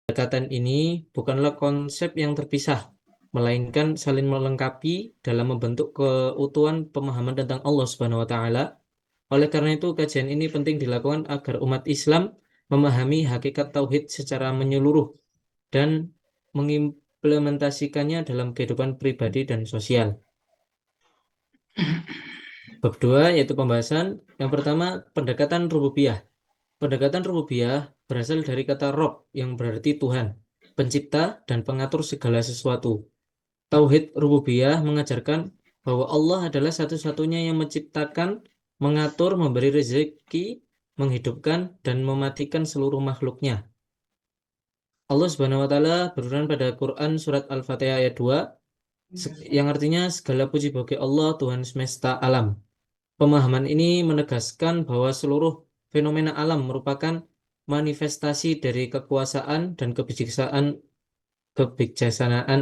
Pendekatan ini bukanlah konsep yang terpisah, melainkan saling melengkapi dalam membentuk keutuhan pemahaman tentang Allah Subhanahu wa taala. Oleh karena itu, kajian ini penting dilakukan agar umat Islam memahami hakikat tauhid secara menyeluruh dan mengimplementasikannya dalam kehidupan pribadi dan sosial. Bab 2 yaitu pembahasan yang pertama, pendekatan rububiyah. Pendekatan rububiyah berasal dari kata Rob yang berarti Tuhan, pencipta dan pengatur segala sesuatu. Tauhid rububiyah mengajarkan bahwa Allah adalah satu-satunya yang menciptakan, mengatur, memberi rezeki, menghidupkan, dan mematikan seluruh makhluknya. Allah Subhanahu wa taala berfirman pada Quran surat Al-Fatihah ayat 2 yang artinya segala puji bagi Allah Tuhan semesta alam. Pemahaman ini menegaskan bahwa seluruh fenomena alam merupakan manifestasi dari kekuasaan dan kebijaksanaan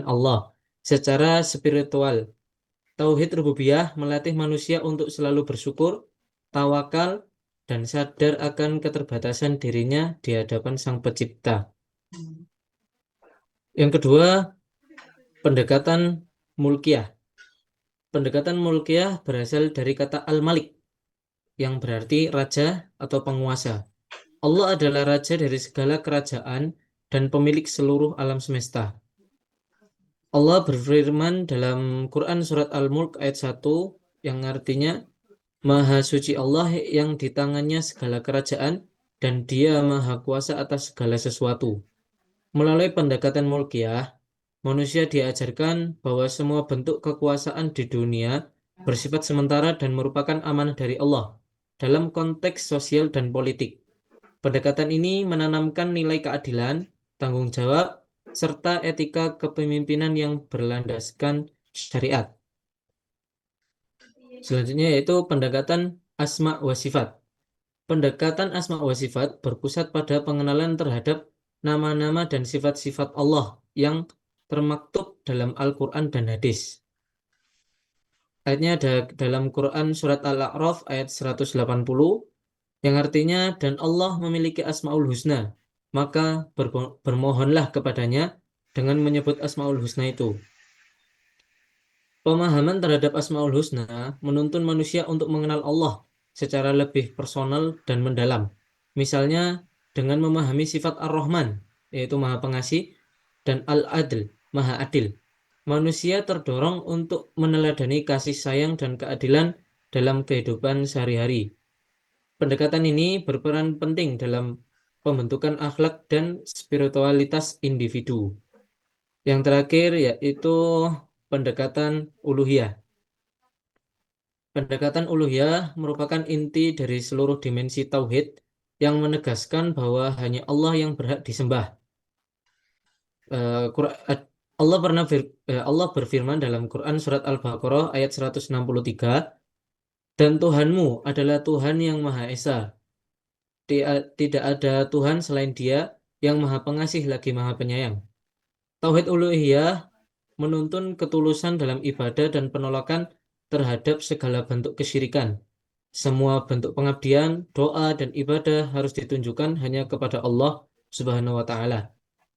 Allah secara spiritual. Tauhid rububiyah melatih manusia untuk selalu bersyukur, tawakal, dan sadar akan keterbatasan dirinya di hadapan Sang Pencipta. Yang kedua, pendekatan mulkiyah. Pendekatan mulkiyah berasal dari kata al-malik yang berarti raja atau penguasa. Allah adalah raja dari segala kerajaan dan pemilik seluruh alam semesta. Allah berfirman dalam Quran surat Al-Mulk ayat 1 yang artinya Maha suci Allah yang di tangannya segala kerajaan dan Dia maha kuasa atas segala sesuatu. Melalui pendekatan mulkiyah, manusia diajarkan bahwa semua bentuk kekuasaan di dunia bersifat sementara dan merupakan amanah dari Allah dalam konteks sosial dan politik. Pendekatan ini menanamkan nilai keadilan, tanggung jawab, serta etika kepemimpinan yang berlandaskan syariat. Selanjutnya yaitu pendekatan asma wa sifat. Pendekatan asma wa sifat berpusat pada pengenalan terhadap nama-nama dan sifat-sifat Allah yang termaktub dalam Al-Quran dan hadis. Ayatnya ada dalam Quran surat Al-A'raf ayat 180 yang artinya dan Allah memiliki Asmaul Husna, maka bermohonlah kepadanya dengan menyebut Asmaul Husna itu. Pemahaman terhadap Asmaul Husna menuntun manusia untuk mengenal Allah secara lebih personal dan mendalam. Misalnya dengan memahami sifat Ar-Rahman, yaitu Maha Pengasih, dan Al-Adl, Maha Adil. Manusia terdorong untuk meneladani kasih sayang dan keadilan dalam kehidupan sehari-hari. Pendekatan ini berperan penting dalam pembentukan akhlak dan spiritualitas individu. Yang terakhir yaitu pendekatan uluhiyah. Pendekatan uluhiyah merupakan inti dari seluruh dimensi tauhid yang menegaskan bahwa hanya Allah yang berhak disembah. Allah berfirman dalam Quran surat Al-Baqarah ayat 163, dan Tuhanmu adalah Tuhan yang Maha Esa. Tidak ada Tuhan selain Dia yang Maha Pengasih lagi Maha Penyayang. Tauhid uluhiyah menuntun ketulusan dalam ibadah dan penolakan terhadap segala bentuk kesyirikan. Semua bentuk pengabdian, doa, dan ibadah harus ditunjukkan hanya kepada Allah Subhanahu wa Ta'ala.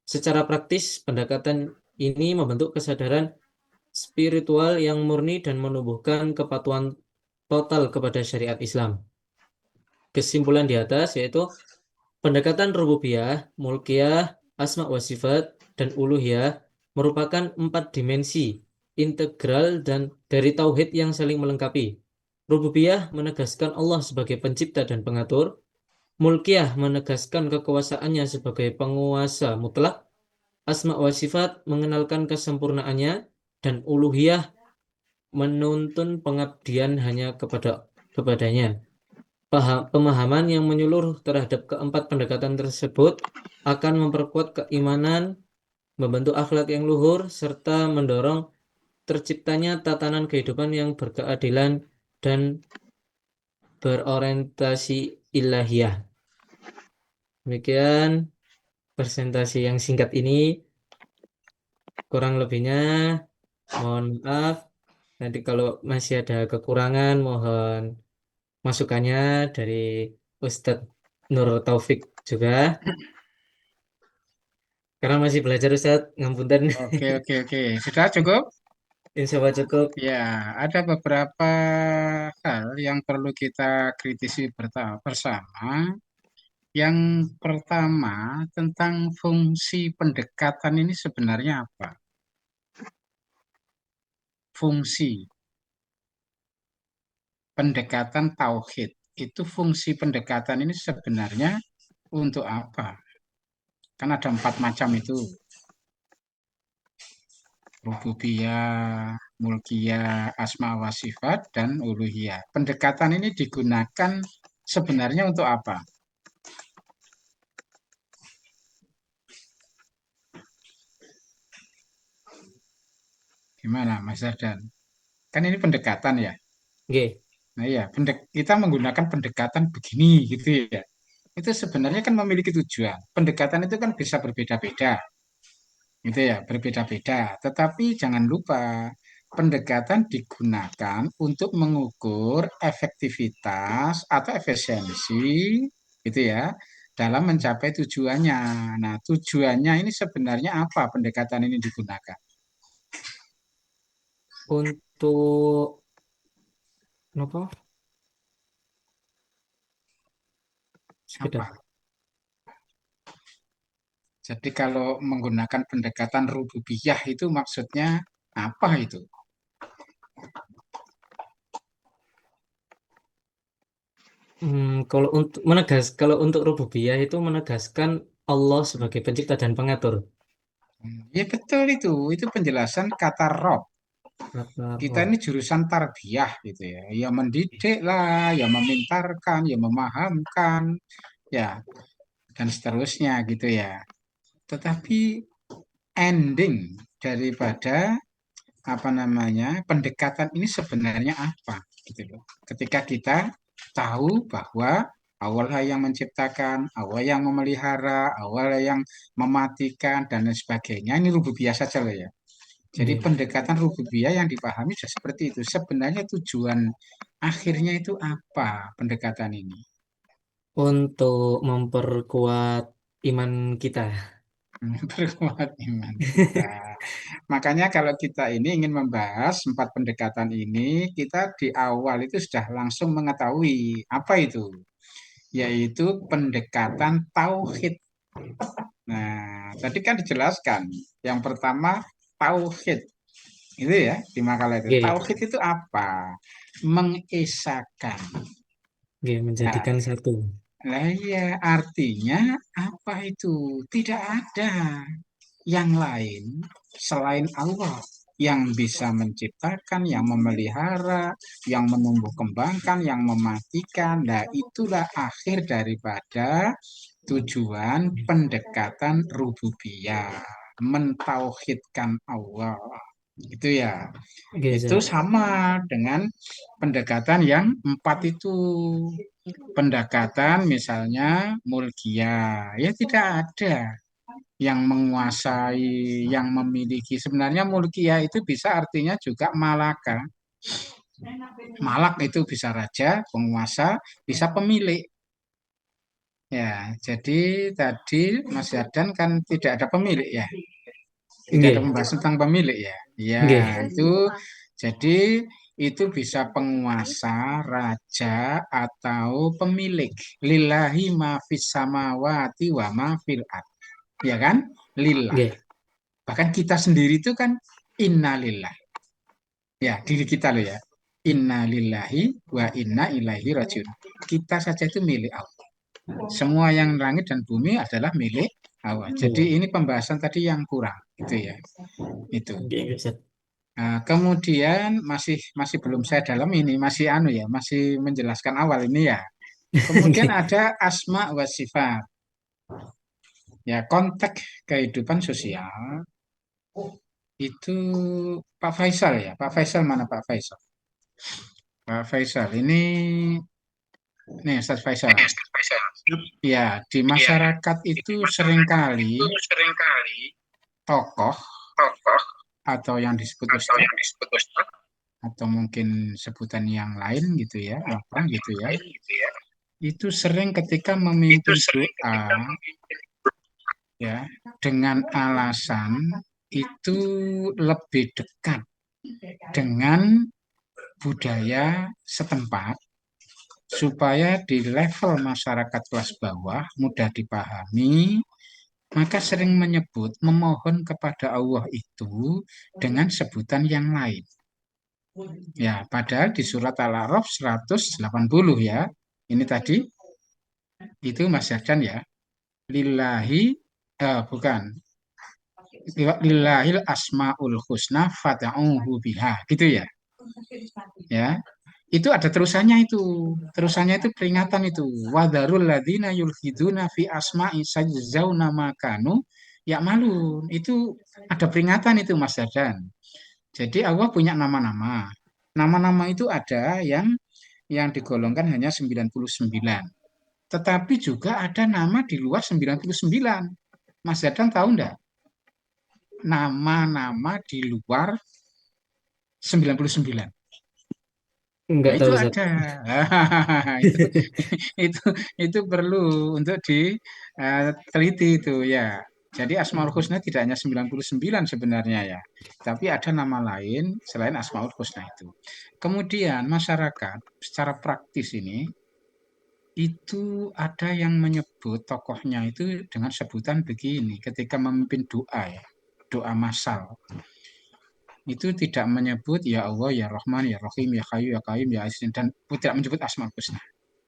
Secara praktis, pendekatan ini membentuk kesadaran spiritual yang murni dan menumbuhkan kepatuhan total kepada syariat Islam. Kesimpulan di atas yaitu pendekatan rububiyah, mulkiyah, asma wa sifat, dan uluhiyah merupakan 4 dimensi integral dan dari tauhid yang saling melengkapi. Rububiyah menegaskan Allah sebagai pencipta dan pengatur, mulkiyah menegaskan kekuasaannya sebagai penguasa mutlak, asma wa sifat mengenalkan kesempurnaannya, dan uluhiyah menuntun pengabdian hanya kepadanya. Pemahaman yang menyeluruh terhadap keempat pendekatan tersebut akan memperkuat keimanan, membentuk akhlak yang luhur, serta mendorong terciptanya tatanan kehidupan yang berkeadilan dan berorientasi ilahiyah. Demikian presentasi yang singkat ini, kurang lebihnya mohon maaf. Nanti kalau masih ada kekurangan, mohon masukannya dari Ustadz Nur Taufik juga. Karena masih belajar Ustaz, ngapunten. Oke, oke, oke. Sudah cukup? Insya Allah cukup. Ya, ada beberapa hal yang perlu kita kritisi bersama. Yang pertama, tentang fungsi pendekatan ini sebenarnya apa? Fungsi pendekatan tauhid. Itu fungsi pendekatan ini sebenarnya untuk apa? Kan ada empat macam itu. Rububiyah, mulkiyah, asma wa sifat, dan uluhiyah. Pendekatan ini digunakan sebenarnya untuk apa? Gimana, Mas Dardan? Kan ini pendekatan ya. Oke. Nah ya, kita menggunakan pendekatan begini gitu ya. Itu sebenarnya kan memiliki tujuan. Pendekatan itu kan bisa berbeda-beda, gitu ya, berbeda-beda. Tetapi jangan lupa, pendekatan digunakan untuk mengukur efektivitas atau efisiensi, gitu ya, dalam mencapai tujuannya. Nah, tujuannya ini sebenarnya apa pendekatan ini digunakan? Untuk apa? Sekedar. Apa? Jadi kalau menggunakan pendekatan rububiyah itu maksudnya apa itu? Kalau untuk rububiyah itu menegaskan Allah sebagai pencipta dan pengatur. Ya betul itu. Itu penjelasan kata Rob. Kata Kita Rob. ini jurusan tarbiyah gitu ya. Ya mendidik lah, ya memintarkan, ya memahamkan, ya dan seterusnya gitu ya. Tetapi ending daripada apa namanya pendekatan ini sebenarnya apa gitu loh. Ketika kita tahu bahwa Allah yang menciptakan, Allah yang memelihara, Allah yang mematikan dan lain sebagainya. Ini rububiyah saja loh ya. Jadi Oke. pendekatan rububiyah yang dipahami sudah seperti itu. Sebenarnya tujuan akhirnya itu apa pendekatan ini? Untuk memperkuat iman kita. Memperkuat iman kita. Makanya kalau kita ini ingin membahas empat pendekatan ini, kita di awal itu sudah langsung mengetahui apa itu, yaitu pendekatan tauhid. Nah, tadi kan dijelaskan. Yang pertama tauhid. Itu ya di makalah itu. Oke. Tauhid itu apa? Mengesahkan. Oke, Nah, menjadikan satu. lah ya artinya apa itu? Tidak ada yang lain selain Allah yang bisa menciptakan, yang memelihara, yang menumbuh kembangkan, yang mematikan. Nah, itulah akhir daripada tujuan pendekatan rububiyah, mentauhidkan Allah. Itu ya. Oke, Itu Zat. sama dengan pendekatan yang empat itu. Pendekatan misalnya mulkiyah, ya tidak ada yang menguasai, yang memiliki. Sebenarnya mulkiyah itu bisa artinya juga malaka. Malak itu bisa raja, penguasa, bisa pemilik. Ya, jadi tadi Mas Yardan kan tidak ada pemilik ya. Tidak ada Oke. pembahasan tentang pemilik ya. Ya, Oke. itu jadi itu bisa penguasa, raja, atau pemilik. Lillahi ma fis samawati wa ma fil ard. Ya kan? Lillah. Oke. Bahkan kita sendiri itu kan innalillah. Ya, diri kita loh ya. Inna lillahi wa inna ilaihi rajiun. Kita saja itu milik Allah. Semua yang langit dan bumi adalah milik Allah. Jadi Oh. ini pembahasan tadi yang kurang, gitu ya. Itu. Oke, Zat. Nah, kemudian masih masih belum saya dalam ini, masih anu ya, masih menjelaskan awal ini ya. Kemudian Oke. ada asma wa sifat. Ya, konteks kehidupan sosial itu Pak Faisal ya. Pak Faisal mana Pak Faisal? Pak Faisal ini Ustaz Faisal. Ya, di masyarakat itu seringkali tokoh atau yang disebut ustadz atau mungkin sebutan yang lain gitu ya, apa gitu ya. Itu sering ketika memimpin doa ya, dengan alasan itu lebih dekat dengan budaya setempat supaya di level masyarakat kelas bawah mudah dipahami, maka sering menyebut memohon kepada Allah itu dengan sebutan yang lain. Ya, padahal di surat Al-A'raf 180 ya. Ini tadi itu Mas Yardan ya. Lillahi bukan. Lillahil asmaul husna fad'uhu biha. Gitu ya. Ya. Itu ada terusannya itu. Terusannya itu peringatan itu. Wadarul ladzina yulhiduna fi asma'i sajzauna makanu ya malun. Itu ada peringatan itu Mas Yardan. Jadi Allah punya nama-nama. Nama-nama itu ada yang digolongkan hanya 99. Tetapi juga ada nama di luar 99. Mas Dadang tahu enggak? Nama-nama di luar 99. Nah, Nggak tahu itu Ustaz. ada. itu itu itu perlu untuk diteliti itu ya. Jadi Asmaul Husna tidak hanya 99 sebenarnya ya, tapi ada nama lain selain Asmaul Husna itu. Kemudian masyarakat secara praktis ini itu ada yang menyebut tokohnya itu dengan sebutan begini ketika memimpin doa ya, doa massal. Itu tidak menyebut ya Allah, ya Rahman, ya Rahim, ya Hayyu, ya Qayyum, ya Aziz dan tidak menyebut Asmaul Husna,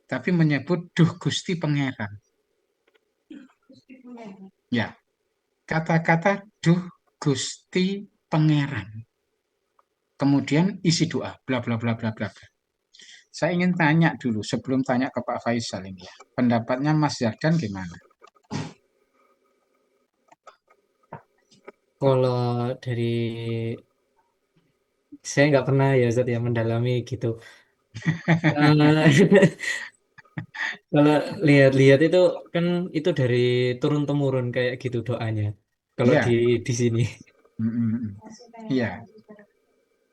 tapi menyebut Duh Gusti Pangeran. Ya, kata-kata Duh Gusti Pangeran. Kemudian isi doa, bla bla bla bla bla. Saya ingin tanya dulu sebelum tanya ke Pak Faisal ini ya. Pendapatnya Mas Yardan gimana? Kalau dari saya nggak pernah ya Ustaz ya mendalami gitu. Eh, Kalau lihat-lihat itu kan itu dari turun temurun kayak gitu doanya. Kalau Iya, di sini, mm, mm, mm. Iya.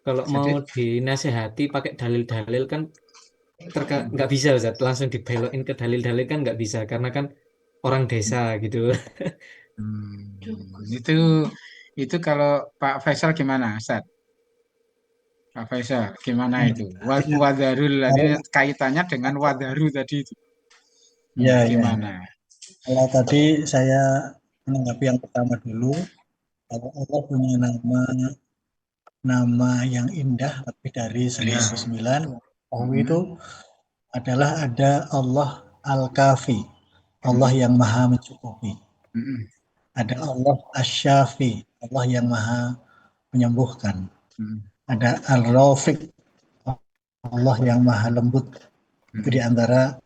kalau mau Jadi dinasehati pakai dalil-dalil kan nggak bisa Ustaz. Langsung dibelokin ke dalil-dalil kan nggak bisa karena kan orang desa gitu. itu kalau Pak Faisal gimana, Ustaz? Pak Faisal gimana Ya, itu? ya, Wadarul kalau ini kaitannya dengan wadaru tadi itu. ya, ya. Gimana? Kalau tadi saya menanggapi yang pertama dulu, kalau Allah punya nama yang indah lebih dari Iya. 99. Oh itu Mm, adalah ada Allah Al-Kafi, Allah mm, yang maha mencukupi. mm, Ada Allah Asy-Syafi, Allah yang maha menyembuhkan. mm, Ada Al-Rafiq, Allah yang maha lembut. Itu di mm. antara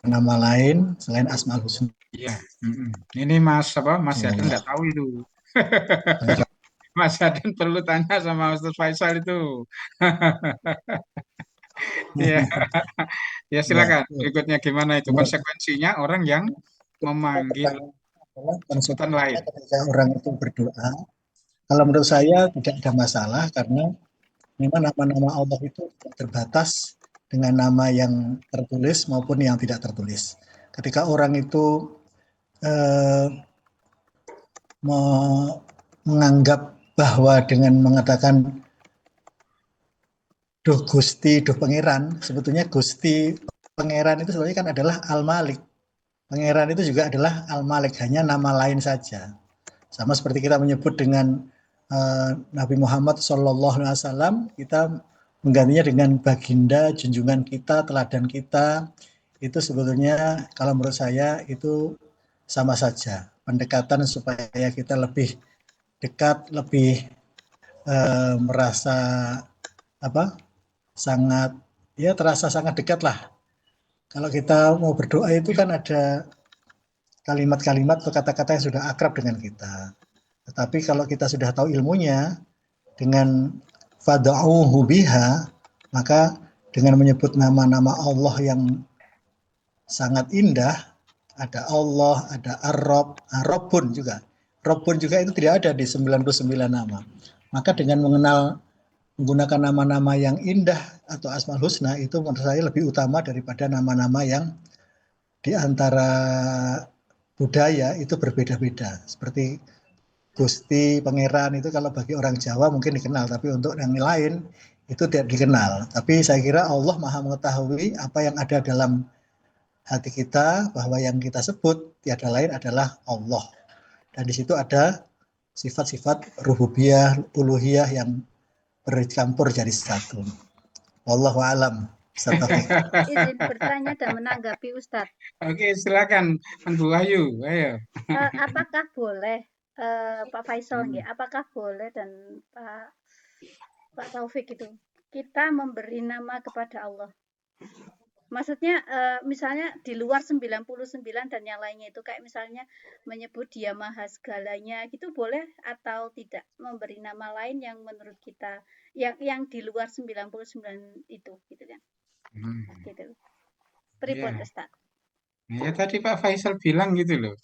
nama lain selain Asmaul Husna. Iya. Mm. Ini Mas apa? Mas Yaden nggak tahu itu. Mas Yaden perlu tanya sama Ustaz Faisal itu. Iya. Ya Ya, silakan. Berikutnya gimana itu menurut konsekuensinya orang yang memanggil pertanyaan adalah sebutan konsekuensinya lain. ketika orang itu berdoa. Kalau menurut saya tidak ada masalah karena memang nama-nama Allah itu terbatas dengan nama yang tertulis maupun yang tidak tertulis. Ketika orang itu eh, menganggap bahwa dengan mengatakan Duh Gusti, Duh Pangeran, sebetulnya Gusti Pangeran itu sebenarnya kan adalah Al-Malik. Pangeran itu juga adalah Al-Malik, hanya nama lain saja. Sama seperti kita menyebut dengan Nabi Muhammad SAW, kita menggantinya dengan baginda, junjungan kita, teladan kita. Itu sebetulnya kalau menurut saya itu sama saja. Pendekatan supaya kita lebih dekat, lebih merasa apa sangat ya terasa sangat dekat lah. Kalau kita mau berdoa itu kan ada kalimat-kalimat atau kata-kata yang sudah akrab dengan kita. Tetapi kalau kita sudah tahu ilmunya, dengan fada'uhu biha, maka dengan menyebut nama-nama Allah yang sangat indah, ada Allah, ada Ar-Rabb, Rabbun juga. Rabbun juga itu tidak ada di 99 nama. Maka dengan menggunakan nama-nama yang indah atau Asmaul Husna itu menurut saya lebih utama daripada nama-nama yang di antara budaya itu berbeda-beda. Seperti Gusti, Pangeran itu kalau bagi orang Jawa mungkin dikenal, tapi untuk yang lain itu tidak dikenal. Tapi saya kira Allah Maha mengetahui apa yang ada dalam hati kita, bahwa yang kita sebut tiada lain adalah Allah. Dan di situ ada sifat-sifat rububiyah, uluhiyah yang bercampur jadi satu. Wallahu alam. Ustaz Taufik. Izin bertanya dan menanggapi Ustadz. Oke, silakan Bu Ayu, ayo. Apakah boleh Pak Faisal nggih, apakah boleh dan Pak Taufik itu kita memberi nama kepada Allah? Maksudnya misalnya di luar 99 dan yang lainnya itu kayak misalnya menyebut Dia Maha segalanya gitu boleh atau tidak memberi nama lain yang menurut kita yang di luar 99 itu gitu kan. Gitu. Pripun Ya. Ustaz? Ya tadi Pak Faisal bilang gitu loh.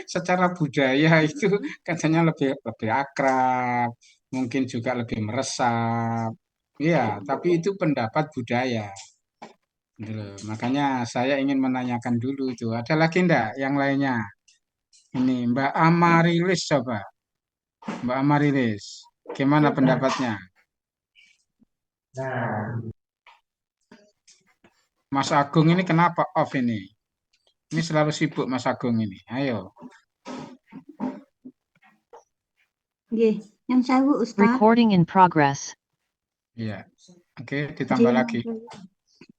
Secara budaya itu katanya lebih akrab, mungkin juga lebih meresap. Ya, tapi itu pendapat budaya. Gitu loh. Makanya saya ingin menanyakan dulu itu. Ada lagi enggak yang lainnya? Ini Mbak Amarilis coba. Mbak Amarilis, gimana pendapatnya? Mas Agung ini kenapa off ini? Ini selalu sibuk Mas Agung ini. Ayo. Nggih, nyun sewu Ustaz. Recording in progress. Iya. Oke, ditambah lagi.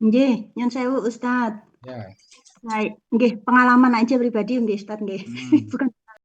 Nggih, nyun sewu Ustaz. Ya. Baik, nggih, pengalaman aja pribadi nggih Ustaz nggih. Bukan